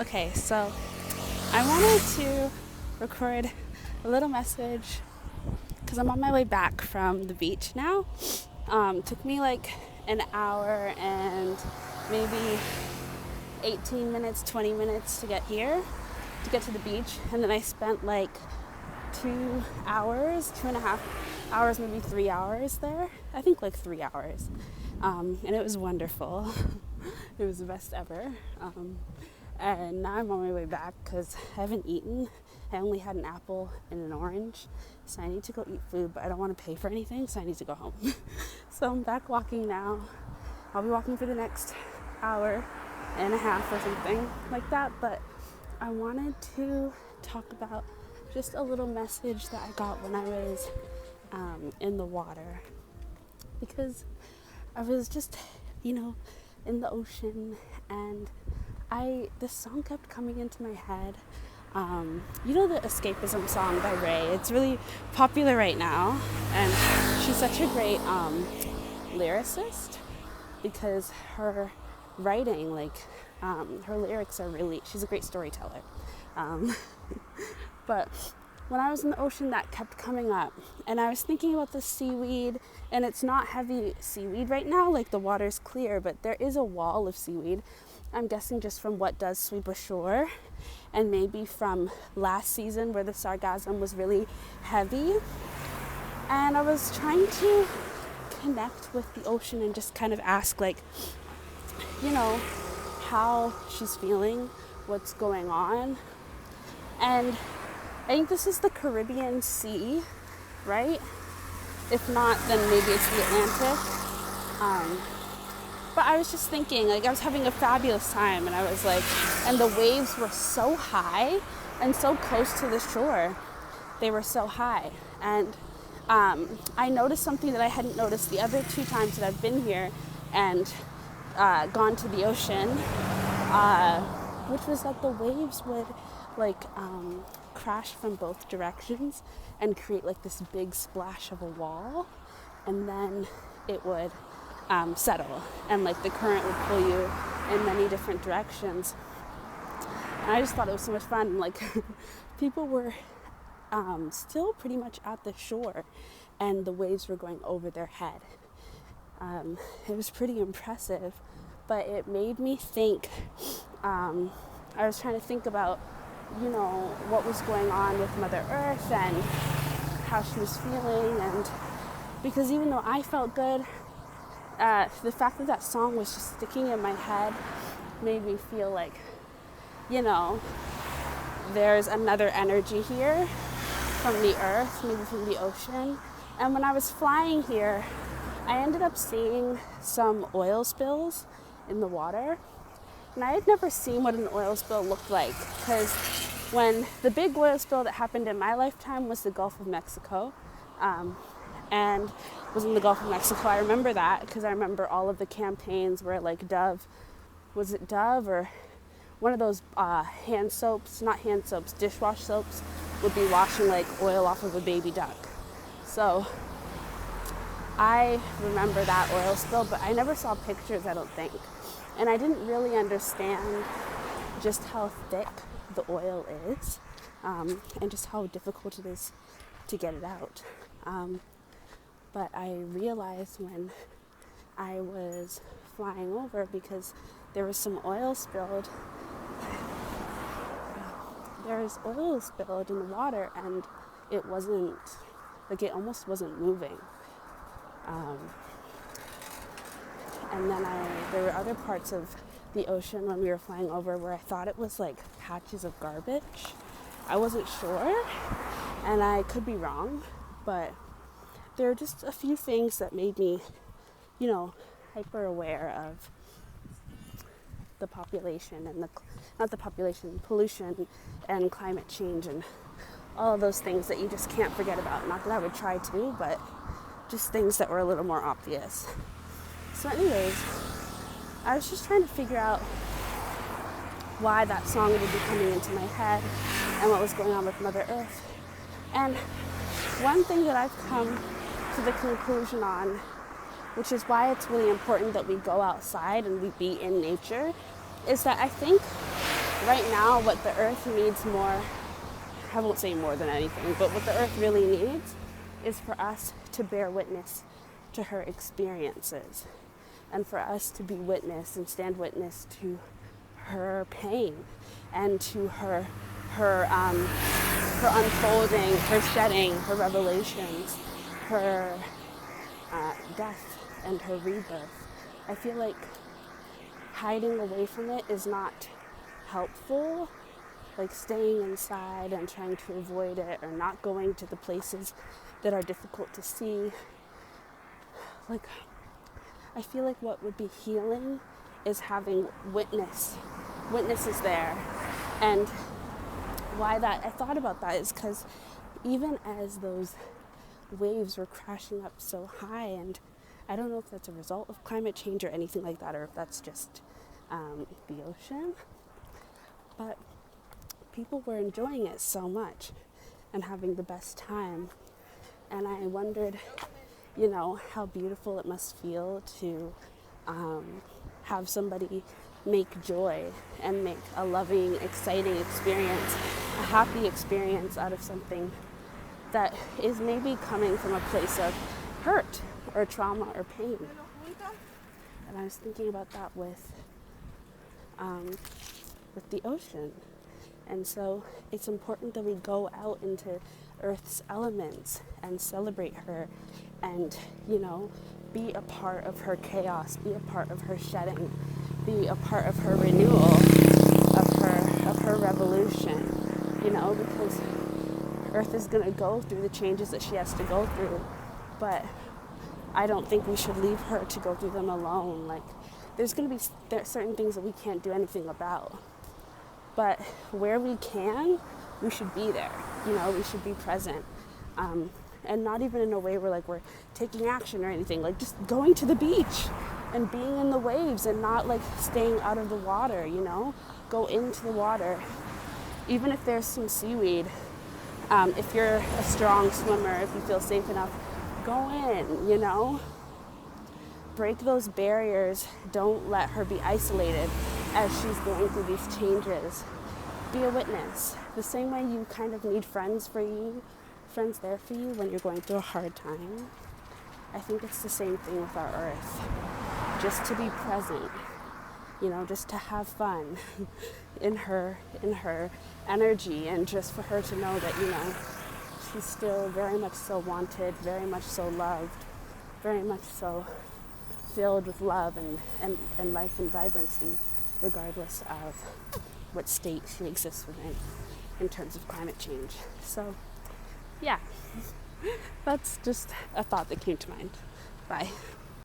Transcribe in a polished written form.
Okay, so I wanted to record a little message because I'm on my way back from the beach now. Took me like an hour and maybe 18 minutes, 20 minutes to get here, to get to the beach. And then I spent like 2 hours, 2.5 hours, maybe 3 hours there. I think like 3 hours. And it was wonderful. It was the best ever. And now I'm on my way back because I haven't eaten. I only had an apple and an orange. So I need to go eat food, but I don't want to pay for anything, so I need to go home. So I'm back walking now. I'll be walking for the next hour and a half or something like that. But I wanted to talk about just a little message that I got when I was in the water. Because I was just, in the ocean, and this song kept coming into my head. The Escapism song by Ray. It's really popular right now, and she's such a great lyricist because her writing, her lyrics are really, she's a great storyteller. But when I was in the ocean, that kept coming up, and I was thinking about the seaweed, and it's not heavy seaweed right now, like the water's clear, but there is a wall of seaweed. I'm guessing just from what does sweep ashore, and maybe from last season where the sargassum was really heavy. And I was trying to connect with the ocean and just kind of ask, how she's feeling, what's going on. And I think this is the Caribbean Sea, right? If not, then maybe it's the Atlantic. But I was just thinking, I was having a fabulous time, and I was and the waves were so high and so close to the shore. They were so high. And I noticed something that I hadn't noticed the other 2 times that I've been here and gone to the ocean, which was that the waves would crash from both directions and create this big splash of a wall, and then it would settle, and the current would pull you in many different directions. And I just thought it was so much fun. People were still pretty much at the shore, and the waves were going over their head. It was pretty impressive, but it made me think. I was trying to think about what was going on with Mother Earth and how she was feeling, and because even though I felt good, the fact that song was just sticking in my head made me feel there's another energy here from the earth, maybe from the ocean. And when I was flying here, I ended up seeing some oil spills in the water. And I had never seen what an oil spill looked like, because when the big oil spill that happened in my lifetime was the Gulf of Mexico, and was in the Gulf of Mexico. I remember that because I remember all of the campaigns where Dove or one of those dishwash soaps would be washing oil off of a baby duck. So I remember that oil spill, but I never saw pictures, I don't think. And I didn't really understand just how thick the oil is, and just how difficult it is to get it out. But I realized when I was flying over, because there was some oil spilled. There was oil spilled in the water, and it wasn't, it almost wasn't moving. And then there were other parts of the ocean when we were flying over where I thought it was patches of garbage. I wasn't sure, and I could be wrong, but there are just a few things that made me, hyper aware of the population and pollution and climate change and all of those things that you just can't forget about. Not that I would try to, but just things that were a little more obvious. So anyways, I was just trying to figure out why that song would be coming into my head and what was going on with Mother Earth. And one thing that I've come to the conclusion on, which is why it's really important that we go outside and we be in nature, is that I think right now what the earth needs more, I won't say more than anything, but what the earth really needs is for us to bear witness to her experiences, and for us to be witness and stand witness to her pain and to her unfolding, her shedding, her revelations, her death and her rebirth. I feel like hiding away from it is not helpful, like staying inside and trying to avoid it or not going to the places that are difficult to see. Like, I feel like what would be healing is having witnesses there. And why that I thought about that is because even as those waves were crashing up so high, and I don't know if that's a result of climate change or anything like that, or if that's just the ocean, but people were enjoying it so much and having the best time. And I wondered, how beautiful it must feel to have somebody make joy and make a loving, exciting experience, a happy experience out of something that is maybe coming from a place of hurt or trauma or pain. And I was thinking about that with the ocean. And so it's important that we go out into Earth's elements and celebrate her and, be a part of her chaos, be a part of her shedding, be a part of her renewal, of her revolution, because Earth is going to go through the changes that she has to go through, but I don't think we should leave her to go through them alone. Like, there's going to be certain things that we can't do anything about, but where we can, we should be there. We should be present, and not even in a way where we're taking action or anything. Like just going to the beach and being in the waves and not staying out of the water. Go into the water, even if there's some seaweed. If you're a strong swimmer, if you feel safe enough, go in. Break those barriers. Don't let her be isolated as she's going through these changes. Be a witness. The same way you kind of need friends there for you when you're going through a hard time. I think it's the same thing with our earth. Just to be present, just to have fun in her energy, and just for her to know that, she's still very much so wanted, very much so loved, very much so filled with love and life and vibrancy, regardless of what state she exists within in terms of climate change. So, yeah, that's just a thought that came to mind. Bye.